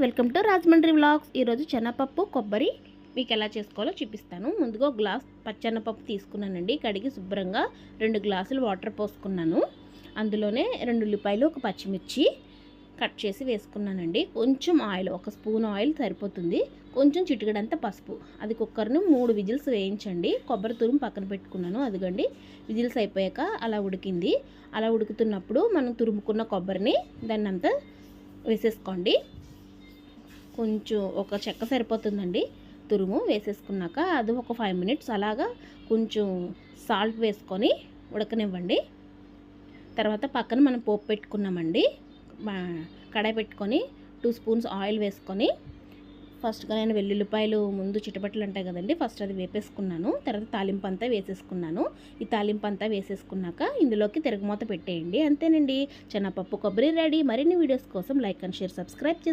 Welcome to Rajahmundry vlogs. ఈరోజు శనగపప్పు కొబ్బరి మీకు ఎలా చేసుకోవాలో చూపిస్తాను. ముందుగా ఒక గ్లాస్ పచ్చెనపప్పు తీసుకున్నానండి. కడిగి శుభ్రంగా 2 గ్లాసులు వాటర్ పోసుకున్నాను. అందులోనే 2 ఉల్లిపాయలు, ఒక పచ్చిమిర్చి కట్ చేసి వేసుకున్నానండి. కొంచెం ఆయిల్, 1 స్పూన్ ఆయిల్ సరిపోతుంది. కొంచెం చిటికెడంత పసుపు. అది కుక్కర్ని 3 విజిల్స్ వేయించండి. కొబ్బరి తురుము పక్కన పెట్టుకున్నాను. అదిగండి విజిల్స్ అయిపోయాక అలా ఉడికింది. అలా ఉడుకుతున్నప్పుడు మనం తురుముకున్న కొబ్బరిని దాన్ని అంతా వేసేసుకోండి. కొంచెం ఒక చెక్క సరిపోతుందండి. తురుము వేసేసుకున్నాక అది ఒక 5 మినిట్స్ అలాగా కొంచెం సాల్ట్ వేసుకొని ఉడకనివ్వండి. తర్వాత పక్కన మనం పోపు పెట్టుకున్నామండి. కడాయి పెట్టుకొని 2 స్పూన్స్ ఆయిల్ వేసుకొని ఫస్ట్గా నేను వెల్లుల్లిపాయలు ముందు చిటపట్లు ఉంటాయి కదండి, ఫస్ట్ అది వేపేసుకున్నాను. తర్వాత తాలింపు అంతా వేసేసుకున్నాను. ఈ తాలింపు అంతా వేసేసుకున్నాక ఇందులోకి తిరగమూత పెట్టేయండి. అంతేనండి, శనగపప్పు కొబ్బరి రెడీ. మరిన్ని వీడియోస్ కోసం లైక్ అండ్ షేర్, సబ్స్క్రైబ్